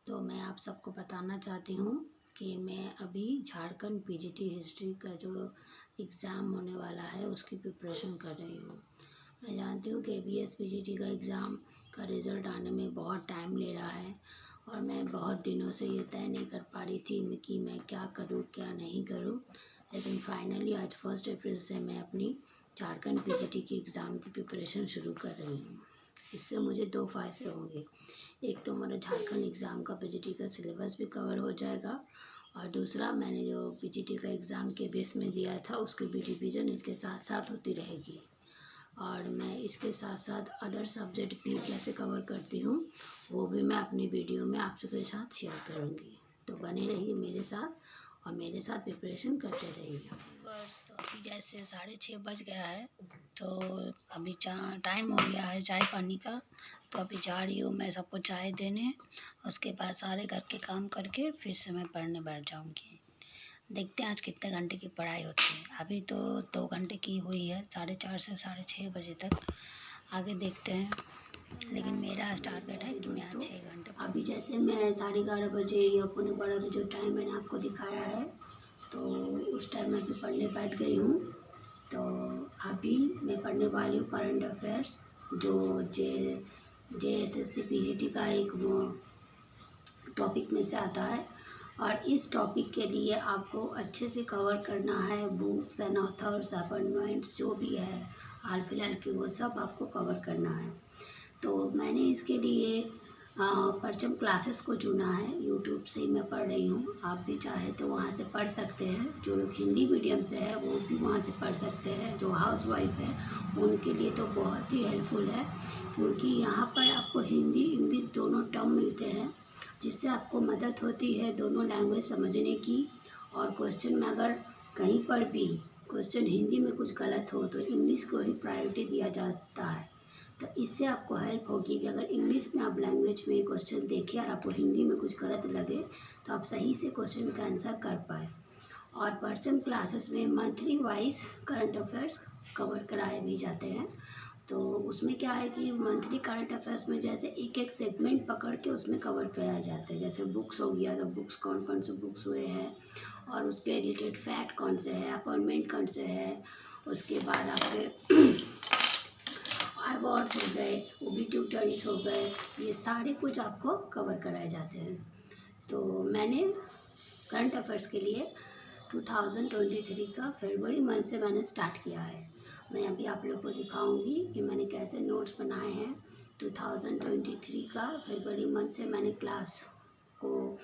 तो मैं आप सबको बताना चाहती हूँ कि मैं अभी झारखंड पीजीटी हिस्ट्री का जो एग्ज़ाम होने वाला है उसकी प्रिपरेशन कर रही हूँ। मैं जानती हूँ कि बीएस पीजीटी का एग्ज़ाम का रिज़ल्ट आने में बहुत टाइम ले रहा है और मैं बहुत दिनों से ये तय नहीं कर पा रही थी कि मैं क्या करूँ क्या नहीं करूँ, लेकिन फाइनली आज 1 अप्रैल से मैं अपनी झारखंड पीजीटी की एग्ज़ाम की प्रिपरेशन शुरू कर रही हूँ। इससे मुझे 2 फ़ायदे होंगे। एक तो हमारा झारखंड एग्ज़ाम का पीजीटी का सिलेबस भी कवर हो जाएगा और दूसरा मैंने जो पीजीटी का एग्ज़ाम के बेस में दिया था उसकी भी रिवीजन इसके साथ साथ होती रहेगी। और मैं इसके साथ साथ अदर सब्जेक्ट भी कैसे कवर करती हूँ वो भी मैं अपनी वीडियो में आप सबके साथ शेयर करूँगी। तो बने रहिए मेरे साथ और मेरे साथ प्रिपरेशन करते रहिए। बस तो अभी जैसे 6:30 बज गया है, तो अभी टाइम हो गया है चाय पानी का, तो अभी जा रही हूँ मैं सबको चाय देने। उसके बाद सारे घर के काम करके फिर से मैं पढ़ने बैठ जाऊँगी। देखते हैं आज कितने घंटे की पढ़ाई होती है। अभी तो 2 घंटे की हुई है, 4:30 से 6:30 बजे तक। आगे देखते हैं, लेकिन मेरा आज टारगेट है कि मैं आज 6 घंटे। अभी जैसे मैं 11:30 बजे या 11:15 बजे जो टाइम मैंने आपको दिखाया है, तो उस टाइम मैं भी पढ़ने बैठ गई हूँ। तो अभी मैं पढ़ने वाली हूँ करंट अफेयर्स, जो जेएसएससी पीजीटी का एक वो टॉपिक में से आता है। और इस टॉपिक के लिए आपको अच्छे से कवर करना है बुक्स एंड ऑथर्स अपॉइंटमेंट्स जो भी है हाल फिलहाल की, वो सब आपको कवर करना है। तो मैंने इसके लिए परचम क्लासेस को चुना है। यूट्यूब से ही मैं पढ़ रही हूँ, आप भी चाहे तो वहाँ से पढ़ सकते हैं। जो लोग हिंदी मीडियम से है वो भी वहाँ से पढ़ सकते हैं। जो हाउस वाइफ है उनके लिए तो बहुत ही हेल्पफुल है, क्योंकि यहाँ पर आपको हिंदी इंग्लिश दोनों टर्म मिलते हैं, जिससे आपको मदद होती है दोनों लैंग्वेज समझने की। और क्वेश्चन में अगर कहीं पर भी क्वेश्चन हिंदी में कुछ गलत हो तो इंग्लिश को ही प्रायोरिटी दिया जाता है। तो इससे आपको हेल्प होगी कि अगर इंग्लिश में आप लैंग्वेज में क्वेश्चन देखें और आपको हिंदी में कुछ गलत लगे तो आप सही से क्वेश्चन का आंसर कर पाए। और परचम क्लासेस में monthly wise current affairs cover कराए भी जाते हैं। तो उसमें क्या है कि मंथली करंट अफेयर्स में जैसे एक एक सेगमेंट पकड़ के उसमें कवर कराया जाता है। जैसे बुक्स हो गया तो बुक्स कौन कौन से बुक्स हुए हैं और उसके रिलेटेड फैक्ट कौन से है, अपॉइंटमेंट कौन से है, उसके बाद आपके अवार्ड्स हो गए, ओबिट्यूटरीज हो गए, ये सारे कुछ आपको कवर कराए जाते हैं। तो मैंने करंट अफेयर्स के लिए 2023 का फरवरी मंथ से मैंने स्टार्ट किया है। मैं अभी आप लोग को दिखाऊंगी कि मैंने कैसे नोट्स बनाए हैं। 2023 का फरवरी मंथ से मैंने क्लास को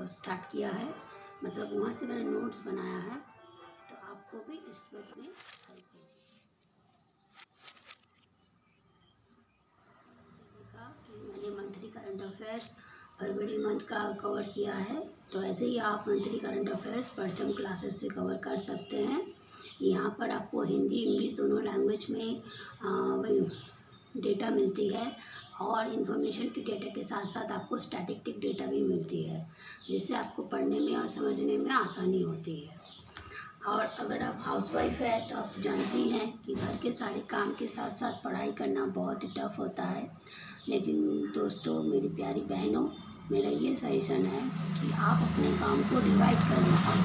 स्टार्ट किया है, मतलब वहाँ से मैंने नोट्स बनाया है, तो आपको भी इस वक्त में हेल्प होगी। देखा कि मैंने मंथली करंट अफेयर्स फरवरी मंथ का कवर किया है, तो ऐसे ही आप मंथली करंट अफेयर्स परचम क्लासेस से कवर कर सकते हैं। यहाँ पर आपको हिंदी इंग्लिश दोनों लैंग्वेज में डेटा मिलती है और इन्फॉर्मेशन की डेटा के साथ साथ आपको स्टैटिस्टिक डेटा भी मिलती है, जिससे आपको पढ़ने में और समझने में आसानी होती है। और अगर आप हाउसवाइफ है तो आप जानती हैं कि घर के सारे काम के साथ साथ पढ़ाई करना बहुत ही टफ होता है। लेकिन दोस्तों, मेरी प्यारी बहनों, मेरा ये सजेशन है कि आप अपने काम को डिवाइड कर लीजिए।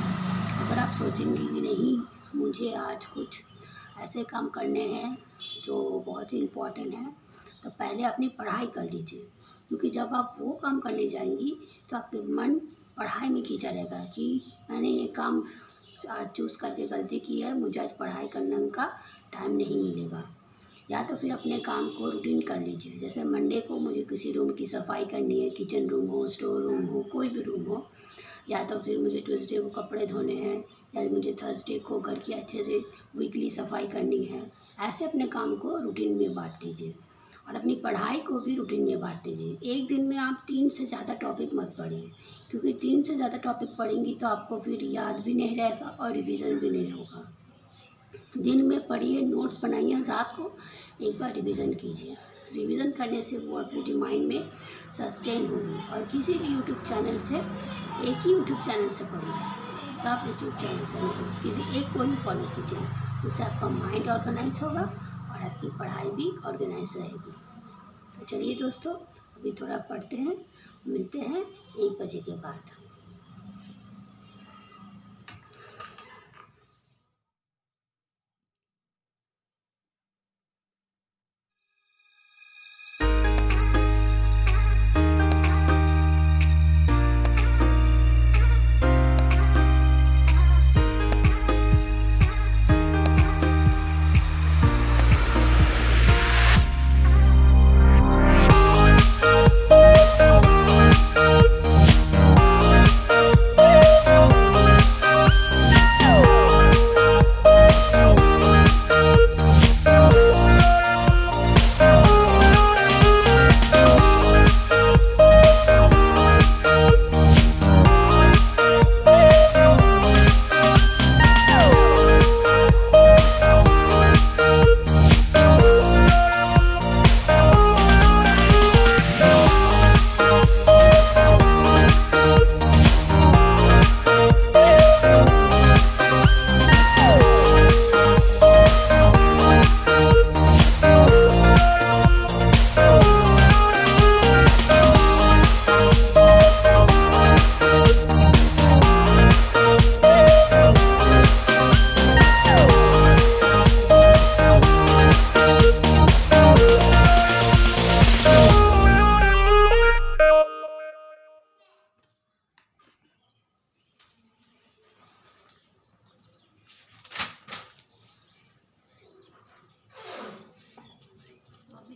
अगर आप सोचेंगे कि नहीं मुझे आज कुछ ऐसे काम करने हैं जो बहुत ही इम्पोर्टेंट है, तो पहले अपनी पढ़ाई कर लीजिए, क्योंकि जब आप वो काम करने जाएंगी तो आपके मन पढ़ाई में खींचा रहेगा कि मैंने ये काम आज चूज़ करके गलती की है, मुझे आज पढ़ाई करने का टाइम नहीं मिलेगा। या तो फिर अपने काम को रूटीन कर लीजिए। जैसे मंडे को मुझे किसी रूम की सफाई करनी है, किचन रूम हो, स्टोर रूम हो, कोई भी रूम हो, या तो फिर मुझे ट्यूसडे को कपड़े धोने हैं, या मुझे थर्सडे को घर की अच्छे से वीकली सफाई करनी है। ऐसे अपने काम को रूटीन में बांट लीजिए और अपनी पढ़ाई को भी रूटीन में बांट लीजिए। एक दिन में आप 3 से ज़्यादा टॉपिक मत पढ़िए, क्योंकि 3 से ज़्यादा टॉपिक पढ़ेंगी तो आपको फिर याद भी नहीं रहेगा और रिवीजन भी नहीं होगा। दिन में पढ़िए, नोट्स बनाइए, रात को एक बार रिवीजन कीजिए। रिवीजन करने से वो आपकी माइंड में सस्टेन होगी। और किसी भी यूट्यूब चैनल से, एक ही यूट्यूब चैनल से पढ़िए, सब यूट्यूब चैनल से नहीं, किसी एक को ही फॉलो कीजिए। उससे आपका माइंड ऑर्गेनाइज होगा और आपकी पढ़ाई भी ऑर्गेनाइज रहेगी। तो चलिए दोस्तों, अभी थोड़ा पढ़ते हैं मिलते हैं 1 बजे के बाद।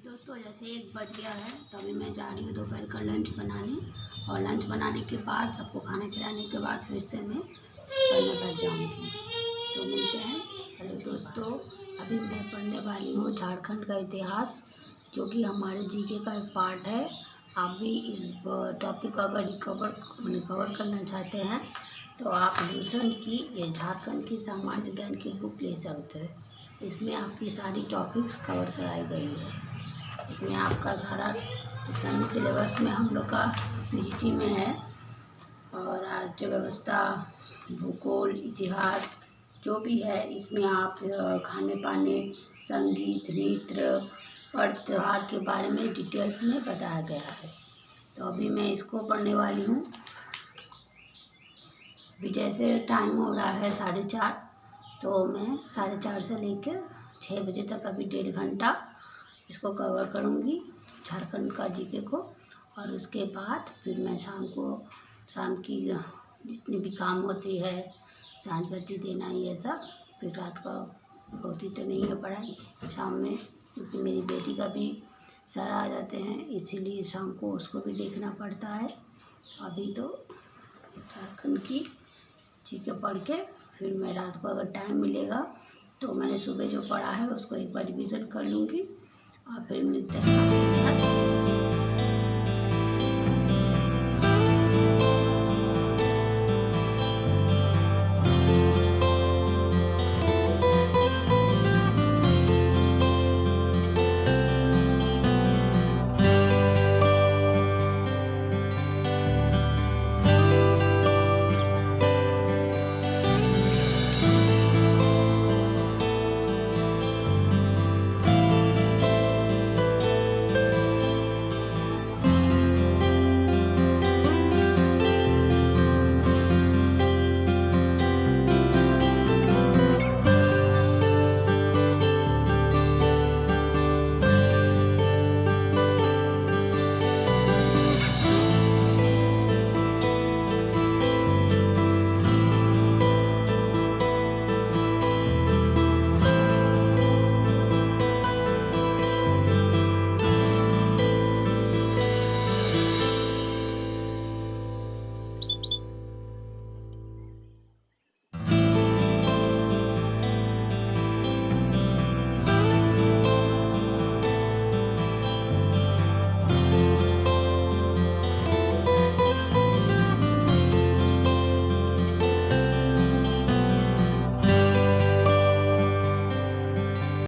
दोस्तों जैसे 1 बज गया है तो अभी मैं जा रही हूँ दोपहर का लंच बनाने, और लंच बनाने के बाद सबको खाना खिलाने के बाद फिर से मैं पढ़ने बैठ जाऊँगी। तो मिलते हैं। अरे दोस्तों, अभी मैं पढ़ने वाली हूँ झारखंड का इतिहास, जो कि हमारे जीके का एक पार्ट है। आप भी इस टॉपिक को अगर कवर करना चाहते हैं तो आप ट्यूशन की ये झारखंड की सामान्य ज्ञान की बुक ले सकते हैं। इसमें आपकी सारी टॉपिक्स कवर कराई गई है। इसमें आपका सारा इस्लामी सिलेबस में हम लोग का पीजीटी में है, और राज्य व्यवस्था, भूगोल, इतिहास जो भी है इसमें आप खाने पाने, संगीत, नृत्य, पर्व त्योहार के बारे में डिटेल्स में बताया गया है। तो अभी मैं इसको पढ़ने वाली हूँ। अभी जैसे टाइम हो रहा है 4:30, तो मैं 4:30 से लेकर 6 बजे तक अभी 1.5 घंटा इसको कवर करूँगी, झारखंड का जीके को। और उसके बाद फिर मैं शाम की जितनी भी काम होती है, सांझ बत्ती देना, ये सब, फिर रात का होती तो नहीं है पढ़ाई शाम में, क्योंकि मेरी बेटी का भी सर आ जाते हैं, इसीलिए शाम को उसको भी देखना पड़ता है। अभी तो झारखंड की जीके पढ़ के फिर मैं रात को अगर टाइम मिलेगा तो मैंने सुबह जो पढ़ा है उसको एक बार रिवीज़न कर लूँगी, और फिर मिलते हैं आपके साथ।